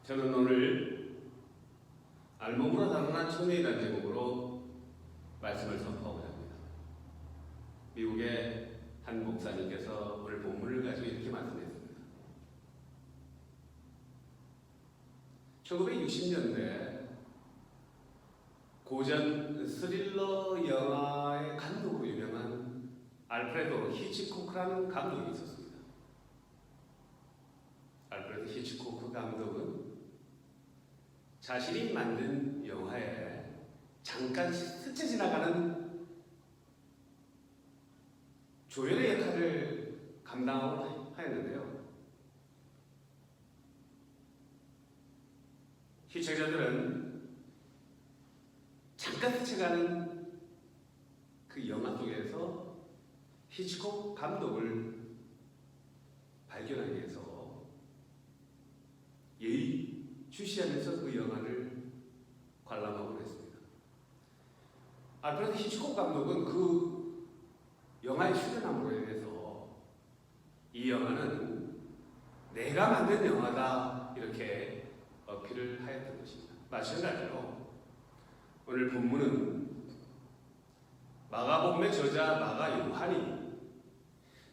저는 오늘 알몸으로 다문한 청년이라는 제목으로 말씀을 선포하고자 합니다. 미국의 한 목사님께서 오늘 본문을 가지고 이렇게 말씀했습니다. 1960년대 고전 스릴러 영화의 감독으로 유명한 알프레도 히치코크라는 감독이 있었습니다. 알프레도 히치코크 감독은 자신이 만든 영화에 잠깐 스쳐 지나가는 조연의 역할을 감당하고 하였는데요. 시청자들은 잠깐 스쳐가는 그 영화 속에서 히치콕 감독을 발견하기 위해서 예의주시하면서 그 영화를 관람하고 했습니다. 알프레드 히치콕 감독은 그 영화에 출연함으로 인해서 이 영화는 내가 만든 영화다 이렇게 어필을 하였던 것입니다. 마찬가지로 오늘 본문은 마가복음의 저자 마가 요한이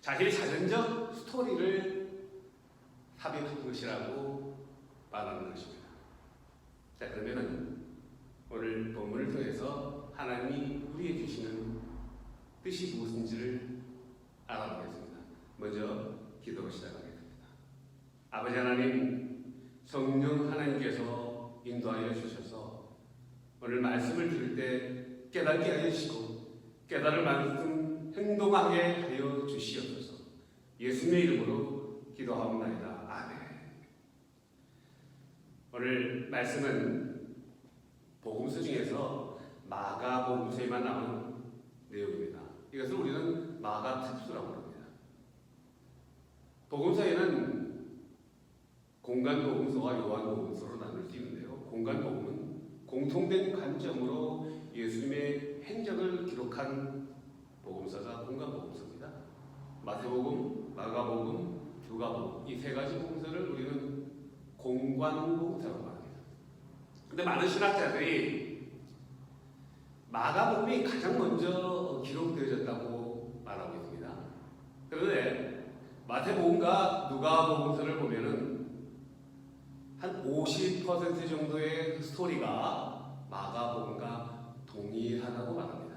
자신의 자전적 스토리를 삽입한 것이라고 말하는 것입니다. 자, 그러면은 오늘 본문을 통해서 하나님이 우리에게 주시는 뜻이 무엇인지를 알아보겠습니다. 먼저 기도로 시작하겠습니다. 아버지 하나님, 성령 하나님께서 인도하여 주셔서 오늘 말씀을 들을 때 깨닫게 하여 주시고 깨달을 말씀 행동하게 하여 주시옵소서. 예수님의 이름으로 기도하옵나이다. 아멘. 오늘 말씀은 복음서 중에서 마가복음서에만 나오는 내용입니다. 이것을 우리는 마가특수라고 합니다. 복음서에는 공간복음서와 요한복음서로 나눌 수 있는데요. 공간복음은 공통된 관점으로 예수님의 행적을 기록한 복음서가 공간복음서입니다. 마태복음, 마가복음, 누가복음 이 세 가지 복음서를 우리는 공관복음서라고 합니다. 그런데 많은 신학자들이 마가복음이 가장 먼저 기록되어졌다고 말하고 있습니다. 그런데 마태복음과 누가복음서를 보면은 한 50% 정도의 그 스토리가 마가복음과 동일하다고 말합니다.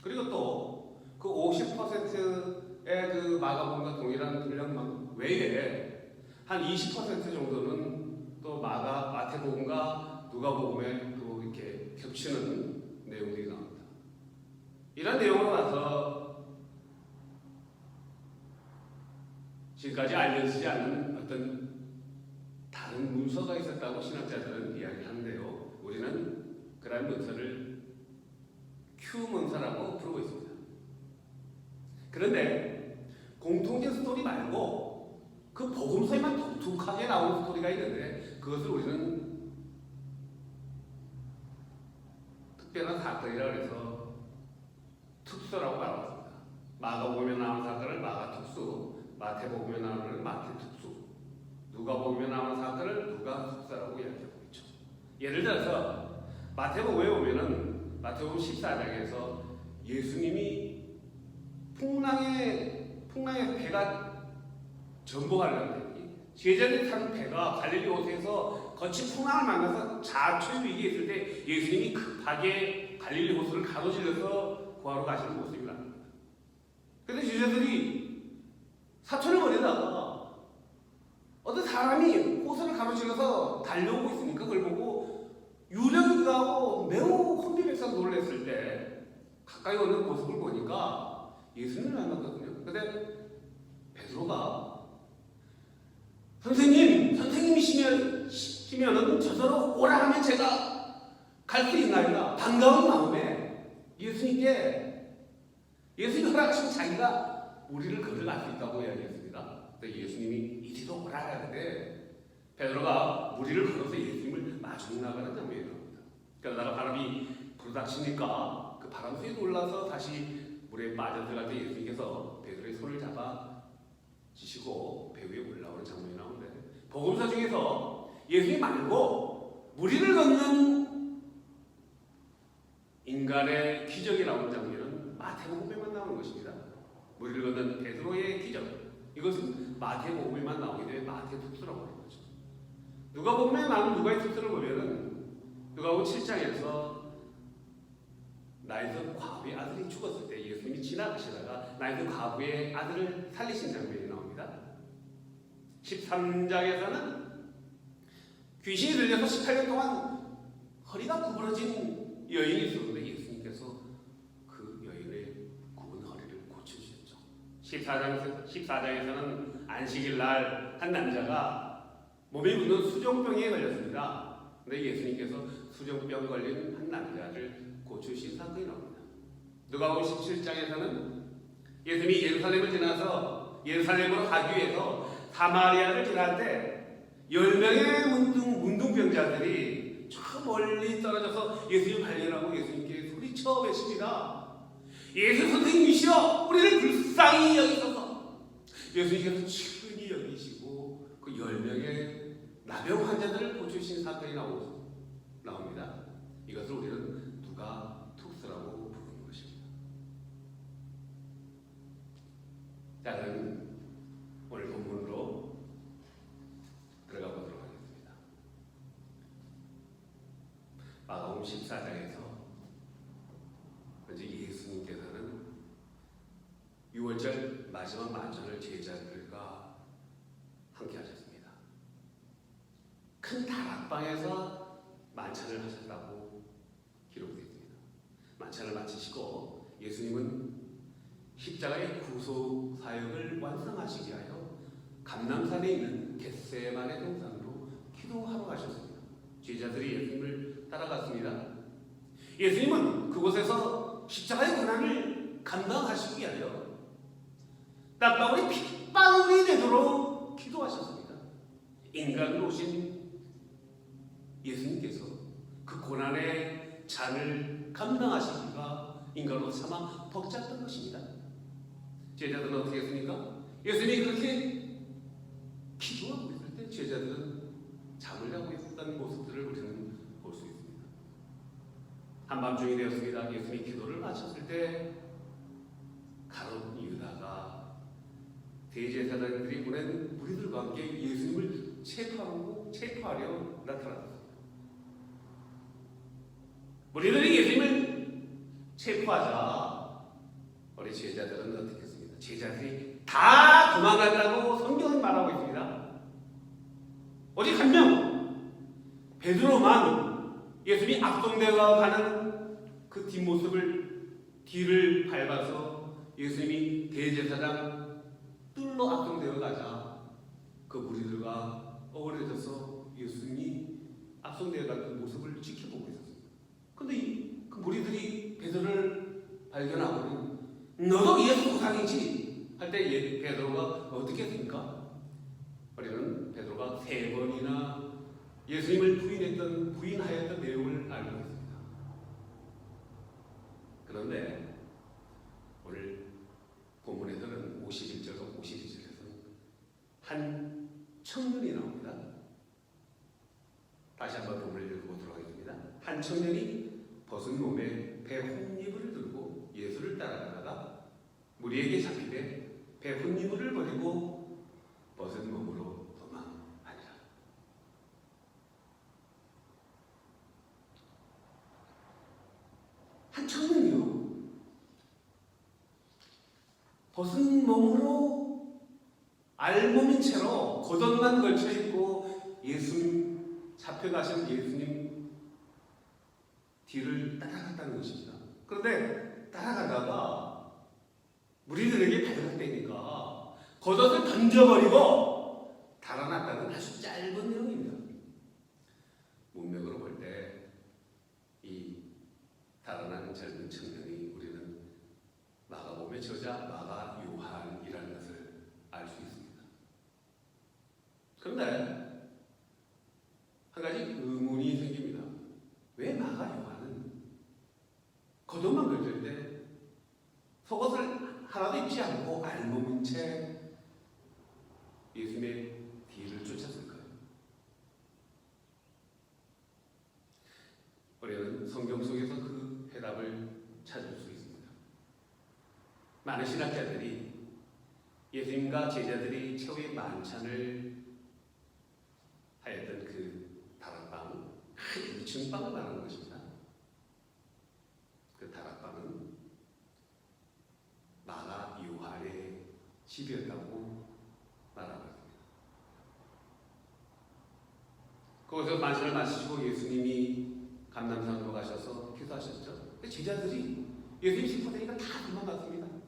그리고 또 그 50%의 그 마가복음과 동일한 분량 외에 한 20% 정도는 또 마태복음과 누가복음에 또 이렇게 겹치는 내용들이 나옵니다. 이런 내용으로 봐서 지금까지 알려지지 않은 어떤 다른 문서가 있었다고 신학자들은 이야기하는데요. 우리는 그러한 문서를 Q 문서라고 부르고 있습니다. 그런데 공통된 스토리 말고 그 복음서에만 독특하게 나오는 스토리가 있는데 그것을 우리는 특별한 사건이라고 해서 특수라고 말합니다. 마가복음에 나오는 사건을 마가특수, 마태복음에 나오는 마태특수, 누가복음에 나오는 사건을 누가특수라고 이야기하고 있죠. 예를 들어서 마태복음에 보면은 마태복음 14장에서 예수님이 풍랑에 배가 전복하려는데 제자들이 타는 배가 갈릴리 호수에서 거친 풍랑을 만나서 자초의 위기에 있을 때 예수님이 급하게 갈릴리 호수를 가로질러서 구하러 가시는 모습이 나옵니다. 그런데 제자들이 사촌을 벌이다가 어떤 사람이 호수를 가로질러서 달려오고 있으니까 그걸 보고 유령이기도 하고 매우 혼비백산 놀랐을 때 가까이 오는 모습을 보니까 예수님을 만났거든요. 근데 베드로가 선생님이시면은 저더러 오라 하면 제가 갈 수 있나이다. 반가운 마음에 예수님께 예수님 허락하시면 자기가 우리를 걸어갈 수 있다고 이야기했습니다. 예수님이 이리로 오라 하는데 베드로가 무리를 걸어서 예수님을 마중 나가는 장면이 나옵니다. 그러다가 바람이 불어닥치니까 그 바람 속에 놀라서 다시 물에 빠져들어갈 때 예수님께서 베드로의 손을 잡아 지시고 배 위에 올라오는 장면이 나오는데 복음서 중에서 예수님 말고 무리를 걷는 인간의 기적이 나오는 장면은 마태복음에만 나오는 것입니다. 무리를 걷는 베드로의 기적, 이것은 마태복음에만 나오게 되면 마태 특수라고 하는 거죠. 누가복음에 나오는 누가의 특수를 보면은 누가복음 7장에서 나이든 과부의 아들이 죽었을 때 예수님이 지나가시다가 나이든 과부의 아들을 살리신 장면이 나옵니다. 13장에서는 귀신이 들려서 18년 동안 허리가 구부러진 여인이 있었는데 예수님께서 그 여인의 굽은 허리를 고쳐주셨죠. 14장에서는 안식일 날 한 남자가 몸에 묻는 수종병에 걸렸습니다. 근데 예수님께서 수종병 걸린 한 남자를 고쳐주신 사건이 나옵니다. 누가복음 17장에서는 예수님이 예루살렘을 지나서 예루살렘으로 가기 위해서 사마리아를 지날 때 10명의 문둥병자들이 저 멀리 떨어져서 예수님을 발견하고 예수님께 소리쳐 외칩니다. 예수 선생님이시여 우리를 불쌍히 여기소서. 예수님께서 친히 여기시고 그 10명의 나병 환자들을 고쳐주신 사건이 나옵니다. 이것을 우리는 누가 특수라고 부르는 것입니다. 자, 그럼 오늘 본문으로 들어가 보도록 하겠습니다. 마가복음 14장에서 이제 예수님께서는 6월절 마지막 만찬을 제자들과 함께 하셨습니다. 큰 다락방에서 만찬을 하셨다고 기록되어 있습니다. 만찬을 마치시고 예수님은 십자가의 구속 사역을 완성하시기 위하여 감람산에 있는 겟세마네 동산으로 기도하러 가셨습니다. 제자들이 예수님을 따라갔습니다. 예수님은 그곳에서 십자가의 고난을 감당하시기 위하여 땀방울이 핏방울이 되도록 기도하셨습니다. 인간으로 오신 예수님께서 그 고난의 잔을 감당하시기가 인간으로 참아 벅찼던 것입니다. 제자들은 어떻게 했습니까? 예수님이 그렇게 기도하고 있을 때 제자들은 잠을 자고 있었던 모습들을 우리는 볼 수 있습니다. 한밤중이 되었습니다. 예수님이 기도를 마쳤을 때 가룟 유다가 대제사장들이 보낸 무리들과 함께 예수님을 체포하려 나타났습니다. 무리들이 예수님을 체포하자 우리 제자들은 어떻게 했습니까? 제자들이 다 도망간다고 성경은 말하고 있습니다. 오직 한 명 베드로만 예수님이 앞동되어 가는 그 뒤를 밟아서 예수님이 대제사장 뜰로 앞동되어 가자 그 무리들과 어우러져서 예수님이 앞동되어 가는 그 모습을 지켜보고 있었습니다. 그런데 그 무리들이 베드로를 발견하고는 너도 예수 조상이지 할 때 베드로가 어떻게 했습니까? 우리는 베드로가 3번이나 예수님을 부인하였던 내용을 알고 있습니다. 그런데 오늘 본문에서는 51절과 52절에서는 한 청년이 나옵니다. 다시 한번 본문을 읽어보도록 하겠습니다. 한 청년이 벗은 몸에 배 혼이불을 들고 예수를 따라가다가 무리에게 잡히되 배 혼이불을 버리고 벗은 몸으로 도망하니라. 한 청년이요, 벗은 몸으로 알몸인 채로 겉옷만 걸쳐 입고 예수님 잡혀가신 예수님 뒤를 따라갔다는 것입니다. 그런데 따라가다가 무리들에게 발각되니까 겉옷을 던져버리고 달아났다는 아주 짧은 내용입니다. 문맥으로 볼 때 이 달아난 젊은 청년이 우리는 마가복음의 저자 마가 요한이라는 것을 알 수 있습니다. 그런데 한 가지 의문이 생깁니다. 왜 마가 요한은 겉옷만 걸칠 때 속옷을 하나도 입지 않고 알몸인 채 예수님의 뒤를 쫓았을까요? 많은 신학자들이 예수님과 제자들이 최후의 만찬을 하였던 그 다락방, 큰 2층방을 말하는 것입니다. 그 다락방은 마가 요한의 집이었다고 말하고 있습니다. 거기서 만찬을 마시고 예수님이 감람산으로 가셔서 기도하셨죠. 제자들이 예수님 식사되니까 다 도망갔습니다.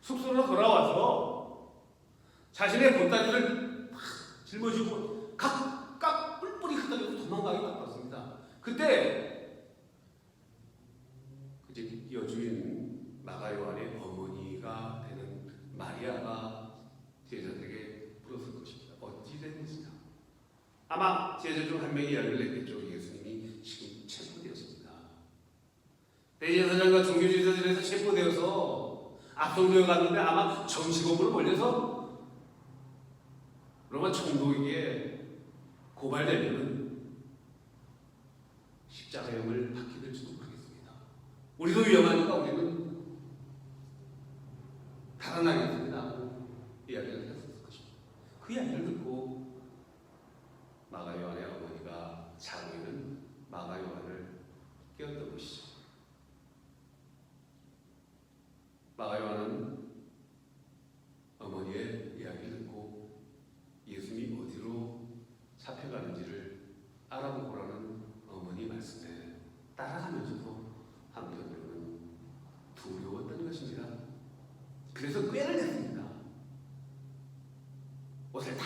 숙소로 돌아와서 자신의 보따리를 막 짊어지고 각각 뿔뿔이 흩어져서 도망가기 바빴습니다. 그때 이제 여주인 마가 요한의 어머니가 되는 마리아가 제자들에게 물었을 것입니다. 어찌 된 것이냐? 아마 제자 중 한 명이 이야기를 했겠죠. 예수님이 지금 체포되었습니다. 대제사장과 종교지도자들에서 체포되어서 압송되어 갔는데 아마 정치범으로 몰려서 로마 총독에게 고발되면 십자가형을 받게 될지도 모르겠습니다. 우리도 위험하니까 우리는 달아나겠습니다 하고 이야기를 했었을 것입니다. 그 이야기를 듣고 마가 요한의 어머니가 자고 있는 마가 요한을 깨웠던 것이죠. 마가 요한은 어머니의 이야기를 듣고 예수님이 어디로 잡혀가는지를 알아보고라는 어머니 말씀에 따라가면서도 한편으로는 두려웠던 것입니다. 그래서 꾀를 냈습니다. 옷을 다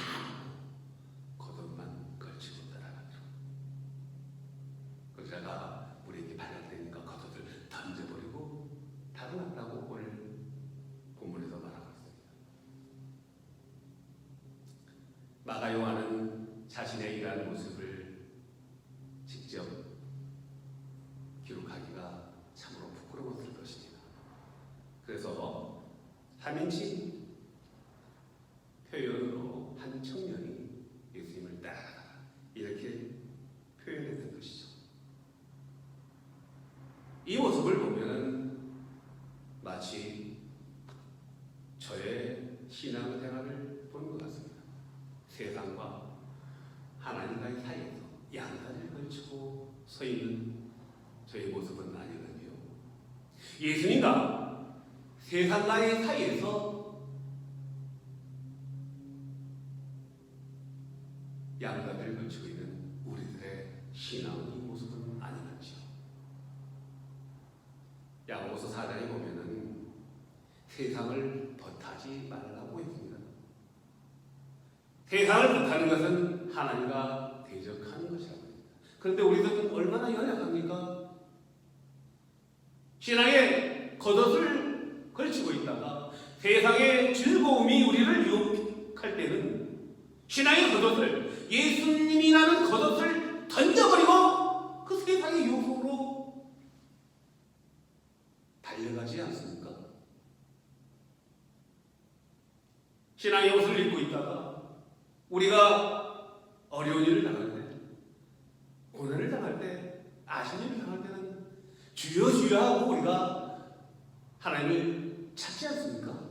겉옷만 걸치고 따라가기로. 그러다가 우리에게 발각되니까 겉옷을 던져버리고 달아났다고 오늘 본문에서 말하고 있습니다. 마가 요한은 자신의 일하는 모습을 직접 기록하기가 참으로 부끄러웠을 것입니다. 그래서 3인칭 표현으로 한 청년이 예수님을 따라가라 이렇게 표현했던 것이죠. 이 모습을 보면 마치 저의 신앙생활을 보는 것 같습니다. 세상과 하나님과의 사이에서 양다리를 걸치고 서 있는 저의 모습은 아니거든요. 예수님과 세상과의 사이에서 양다리를 걸치고 있는 우리들의 신앙의 모습은 아니겠죠. 야고보서 4장에 보면은 세상을 벗하지 말라고 했습니다. 세상을 벗하는 것은 하나님과 대적하는 것이라고 합니다. 그런데 우리들은 얼마나 연약합니까? 신앙의 겉옷을 걸치고 있다가 세상의 즐거움이 우리를 유혹할 때는 신앙의 겉옷을, 예수님이라는 겉옷을 던져버리고 그 세상의 유혹으로 달려가지 않습니까? 신앙의 옷을 입고 있다가 우리가 어려운 일을 당할 때, 고난을 당할 때, 아쉬운 일을 당할 때는 주여 주여 하고 우리가 하나님을 찾지 않습니까?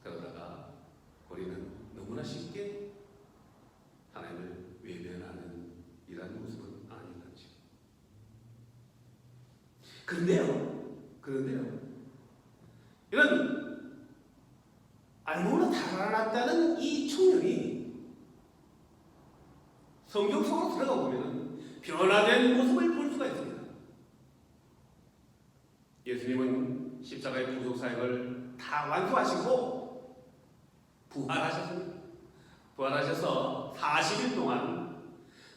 그러다가 우리는 너무나 쉽게 하나님을 외면하는 이런 모습은 아닌 거죠. 그런데요, 이런 알고는 달아났다는 이 청년이 성경 속으로 들어가 보면 변화된 모습을 볼 수가 있습니다. 예수님은 십자가의 구속 사역을 다 완수하시고 부활하셨습니다. 부활하셔서 40일 동안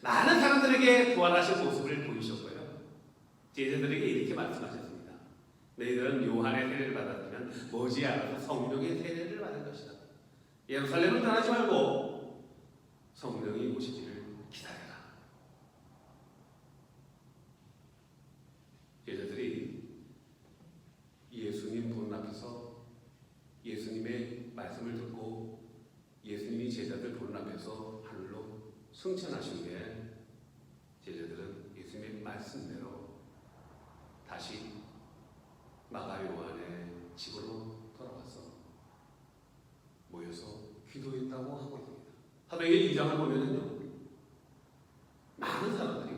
많은 사람들에게 부활하신 모습을 보이셨고요. 제자들에게 이렇게 말씀하셨습니다. 너희들은 요한의 세례를 받았으면 머지않아서 성령의 세례를 받을 것이다. 예루살렘을 떠나지 말고 성령이 오시기를 기다려라. 제자들이 예수님 본 앞에서 예수님의 말씀을 듣고 예수님이 제자들 보는 앞에서 하늘로 승천하신 후에 제자들은 예수님의 말씀대로 다시 마가 요한의 집으로 돌아와서 모여서 기도했다고 하고 있습니다. 사도행전 2장을 보면은요, 많은 사람들이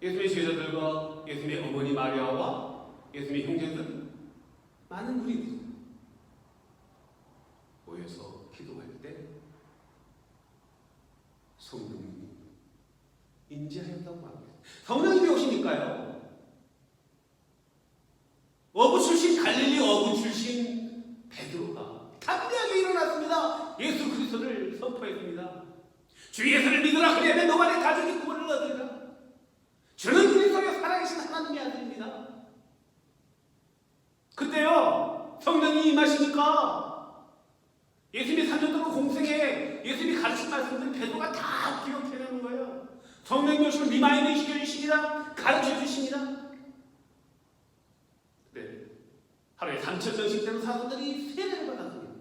예수님의 제자들과 예수님의 어머니 마리아와 예수님의 형제들, 많은 무리들이 모여서 기도할 때 성령님이 임재하였다고 합니다. 성령님이 오시니까요, 어부 출신, 갈릴리 어부 출신 베드로가 담대하게 일어났습니다. 예수 그리스도를 선포했습니다. 주 예수를 믿으라, 그리하면 너만의 가족이 구원을 얻으리라. 주는 그리스도의 살아계신 하나님의 아들입니다. 그때요, 성령이 임하시니까 예수님이 3년 동안 공생에 예수님이 가르친 말씀들 베드로가 다 기억해내는 거예요. 성령이 오시면 리마인드 시켜주십니다. 가르쳐주십니다. 네, 하루에 3,000명씩 되는 사람들이 세례를 받았습니다.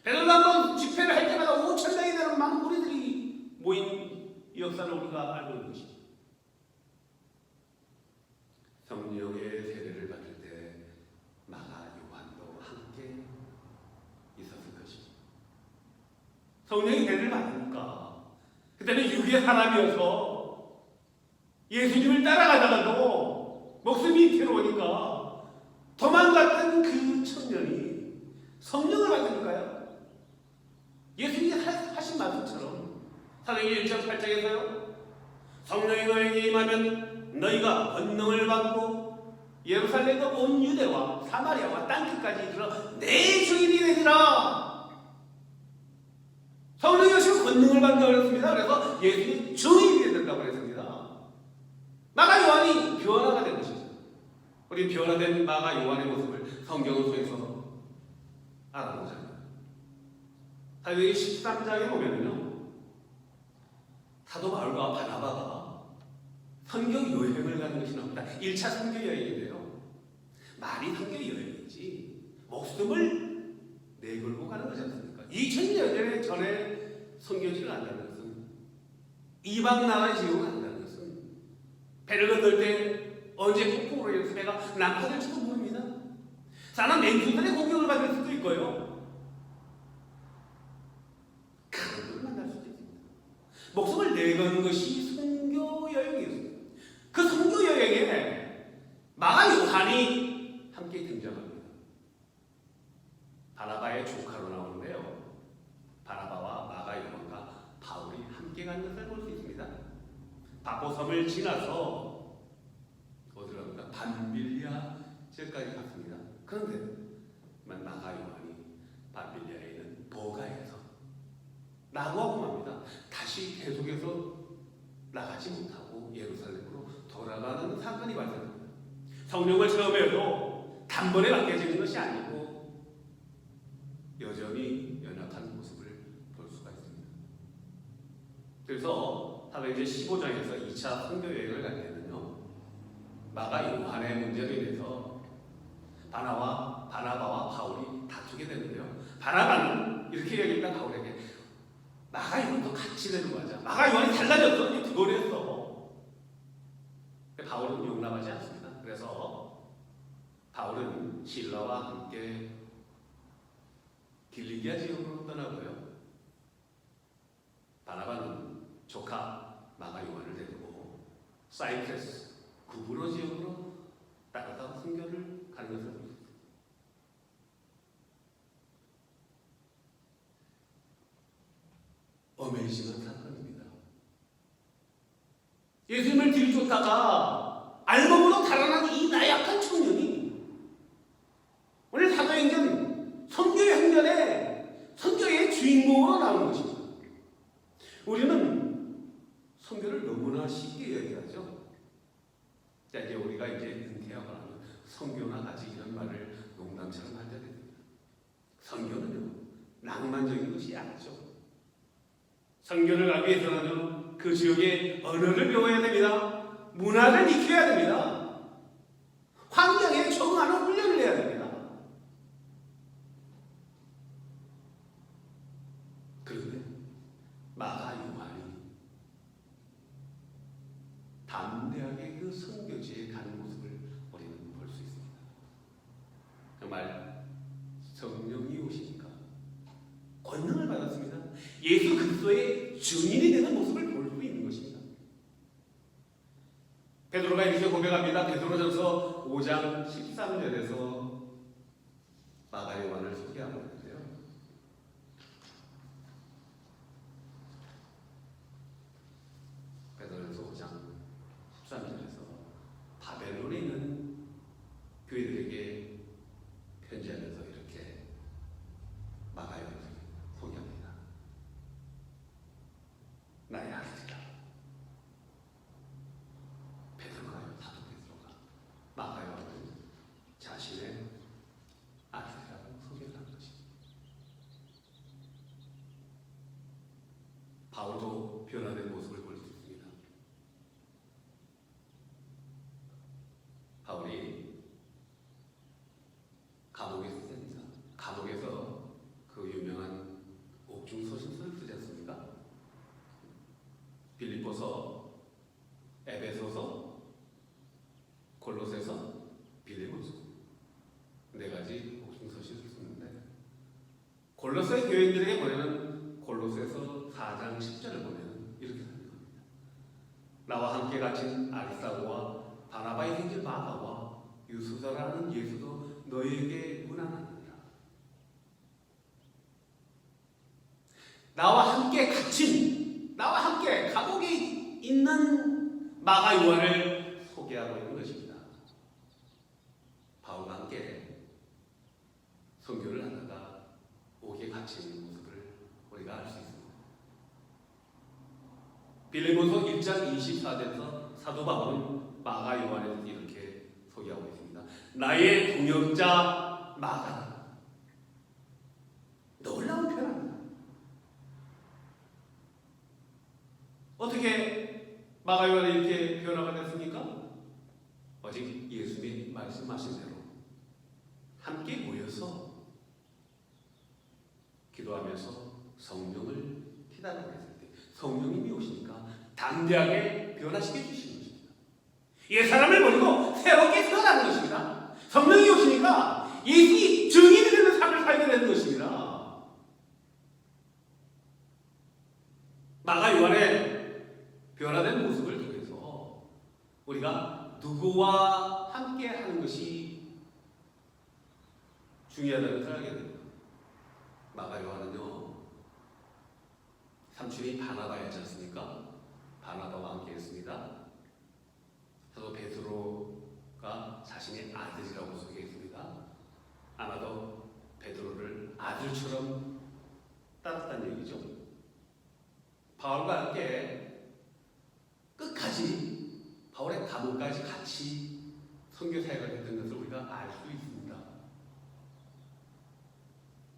베드로가 한번 집회를 할 때마다 5,000명이 되는 많은 무리들이 모인 이 역사를 우리가 알고 있는 것입니다. 성령의 세례를 받을 때 마가 요한도 함께 있었을 것입니다. 성령의 세례를 받으니까 그때는 육의 사람이어서 예수님을 따라가다가도 목숨이 괴로우니까 도망갔던 그 청년이 성령을 받으니까요, 예수님이 하신 말씀처럼 사도행전 1장 8장에서요, 성령이 너에게 임하면 너희가 권능을 받고 예루살렘과 온 유대와 사마리아와 땅끝까지 이르러 내 주인이 되리라. 성령이 오시면 권능을 받는다고 그랬습니다. 그래서 예수님이 주인이 된다고 그랬습니다. 마가 요한이 변화가 된 것이죠. 우리 변화된 마가 요한의 모습을 성경을 통해서 알아보자. 사도행전 13장에 보면요, 사도 바울과 바나바가 선교 여행을 가는 것이 나옵니다. 1차 선교 여행인데요, 말이 선교 여행이지 목숨을 내걸고 가는 것이 않습니까? 2000년 전에 선교지를 간다는 것은, 이방 나라의 지역을 간다는 것은, 배를 건널 때 언제 폭풍으로 인해서 배가 난파될지도 모릅니다. 사람 맹수들의 공격을 받을 수도 있고요, 그런 분을 만날 수도 있습니다. 목숨을 내거는 것이 선교 여행이었습니다. 그 선교 여행에 마가 요한이 함께 등장합니다. 바나바의 조카로 나오는데요, 바나바와 마가 요한과 바울이 함께 간 것을 볼 수 있습니다. 바보섬을 지나서 어디로 갑니까? 밤빌리아 지역까지 갔습니다. 그런데 마가 요한이 밤빌리아에 있는 보가에서 나고하고 맙니다. 다시 계속해서 나가지 못하고 예루살렘으로 돌아가는 사건이 발생합니다. 성령을 체험해도 단번에 바뀌어지는 것이 아니고 여전히 연약한 모습을 볼 수가 있습니다. 그래서 사도행전 15장에서 2차 선교 여행을 갈 때는요, 마가 요한의 문제로 인해서 바나바와 바울이 다투게 되는데요, 바나바는 이렇게 얘기합니다. 바울에게 마가 요한도 같이 내려가자. 마가 요한이 달라졌어. 그거랬어. 바울은 용납하지 않습니다. 그래서 바울은 실라와 함께 길리기아 지역으로 떠나고요, 바나바는 조카 마가 요한을 데리고 사이프러스 구브로 지역으로 따라서 선교를 가는 것을 보입니다. 어메이징한 사건입니다. 예수님을 뒤쫓다가 알몸으로 달아난 이 나약한 청년이 오늘 사도행전 선교의 행전에 선교의 주인공으로 나오는 것입니다. 우리는 선교를 너무나 쉽게 얘기하죠. 자, 이제 우리가 이제 은퇴하고 나면 선교나 가지 이런 말을 농담처럼 할 때가 됩니다. 선교는요, 낭만적인 것이 아니죠. 선교를 가기 위해서는 그 지역의 언어를 배워야 됩니다. 문화를 익혀야 됩니다. 환경에 적응하는 훈련을 해야 됩니다. 그런데 마가 요한이 담대하게 그 선교지에 가는 모습을 우리는 볼 수 있습니다. 권능을 받았습니다. 예수 그리스도의 증인이 되는 모습을 볼 수 있는 것입니다. 베드로가 이렇게 고백합니다. 베드로전서 5장 13절에서 마가 요한을 소개하고 있는데요. 베드로전서 5장 13절에서 바벨론에 있는 교회들에게 편지하면서 이렇게 마가 요한을 소개합니다. 나의 아들이라. 베드로가요, 사도 베드로가 마가 요한을 자신의 아들이라고 소개를 한 것입니다. 바울도 변화된 모습을 볼 수 있습니다. 바울이 감옥에 있습니다. 감옥에서 그 유명한 옥중서신서를 쓰지 않습니까? 빌립보서, 에베소서, 골로새서, 빌립보서 네 가지 옥중서신을 쓰는데 골로새 교인들에게 보내는 골로새서 4장 10절을 보면 이렇게 하는 겁니다. 나와 함께 갇힌 아리스타고와 바나바의 생질 마가와 유수서라는 예수도 너희에게 문안하느니라. 나와 함께 감옥에 있는 마가 요한을 소개하고 있는 것입니다. 바울과 함께 선교를 하다가 옥에 갇혀 있는 모습을 우리가 알 수 있습니다. 빌립보서 1장 24절에서 사도 바울은 마가 요한을 이렇게 소개하고 있습니다. 나의 동역자 마가다. 놀라운 표현입니다. 어떻게 마가 요한이 이렇게 변화가 됐습니까? 오직 예수님이 말씀하신 대로 함께 모여서 기도하면서 성령을 기다리고 있을 때 성령님이 오시니까 담대하게 변화시켜 주시는 것입니다. 옛 사람을 버리고 새롭게 태어나는 것입니다. 성령이 오시니까 예수의 증인이 되는 삶을 살게 되는 것입니다. 마가 요한의 변화된 모습을 통해서 우리가 누구와 함께 하는 것이 중요하다는 것을 알게 됩니다. 마가 요한은요, 삼촌이 바나바였지 않습니까? 바나바와 함께 했습니다. 사도 베드로가 자신의 아들이라고 소개했습니다. 아마도 베드로를 아들처럼 따랐다는 얘기죠. 바울과 함께 끝까지 바울의 감옥까지 같이 선교 사역을 했던 것을 우리가 알 수 있습니다.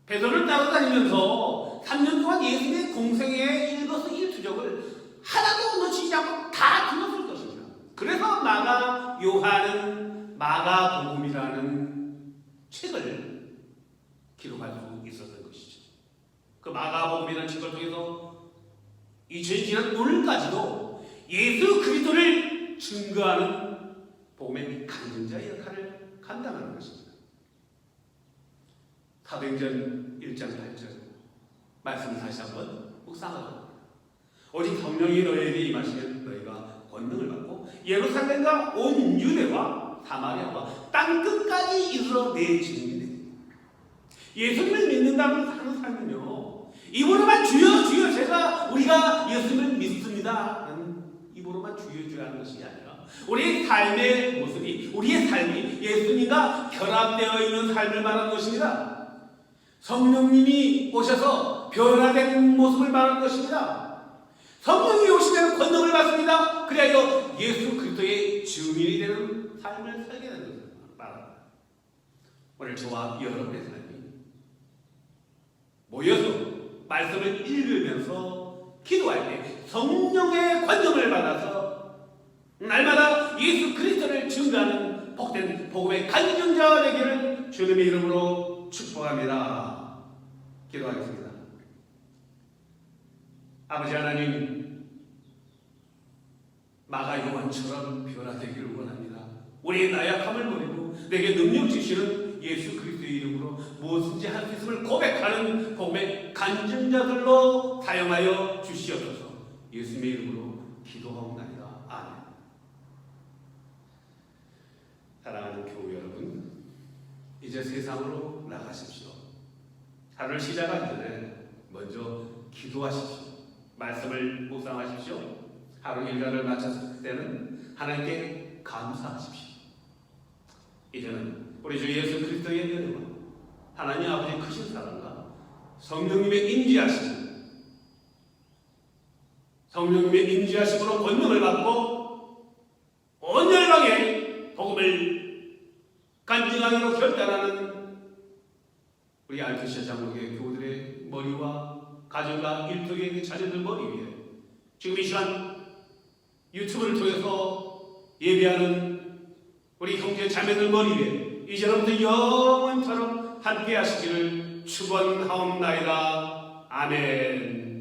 베드로를 따라다니면서 3년 동안 예수님의 공생의 일거수일투족을 하나도 놓치지 않고 다 들었을 것입니다. 그래서 마가 요한은 마가복음이라는 책을 기록할 수 있었던 것이죠. 그 마가복음이라는 책을 통해서 2000년 지난 오늘까지도 예수 그리스도를 증거하는 복음의 강증자의 역할을 감당하는 것입니다. 사도행전 1장 8절 말씀을 다시 한번 묵상하도록. 오직 성령이 너희에게 임하시면 너희가 권능을 받고 예루살렘과 온 유대와 사마리아와 땅끝까지 이르러 내 증인이 됩니다. 예수님을 믿는다면 사는 삶은요, 입으로만 주여 주여 우리가 예수님을 믿습니다 입으로만 주여 하는 것이 아니라 우리의 삶의 모습이, 우리의 삶이 예수님과 결합되어 있는 삶을 말하는 것입니다. 성령님이 오셔서 변화된 모습을 말하는 것입니다. 성령이 오시면 권능을 받습니다. 그래야 예수 그리스도의 증인이 되는 삶을 살게 되는 것을 말합니다. 오늘 저와 여러분의 삶이 모여서 말씀을 읽으면서 기도할 때 성령의 권능을 받아서 날마다 예수 그리스도를 증거하는 복된 복음의 간증자가 되기를 주님의 이름으로 축복합니다. 기도하겠습니다. 아버지 하나님, 마가 요한처럼 변화되기를 원합니다. 우리의 나약함을 버리고 내게 능력 주시는 예수 그리스도의 이름으로 무엇인지 할 수 있음을 고백하는 복음의 간증자들로 사용하여 주시옵소서. 예수님의 이름으로 기도하옵나이다. 아멘. 사랑하는 교우 여러분, 이제 세상으로 나가십시오. 하루를 시작하기 전에 먼저 기도하십시오. 말씀을 묵상하십시오. 하루 일과를 마쳤을 때는 하나님께 감사하십시오. 이제는 우리 주 예수 그리스도의 은혜와 하나님 아버지의 크신 사랑과 성령님의 인지하심으로 권능을 받고 온열하게 복음을 간증하기로 결단하는 우리 알토시아 장로교회 교우들의 머리와 가정과 일터교회 자녀들 머리 위에 지금 이 시간 유튜브를 통해서 예배하는 우리 형제 자매들 머리 위에 이제로부터 영원토록 함께 하시기를 축원하옵나이다. 아멘.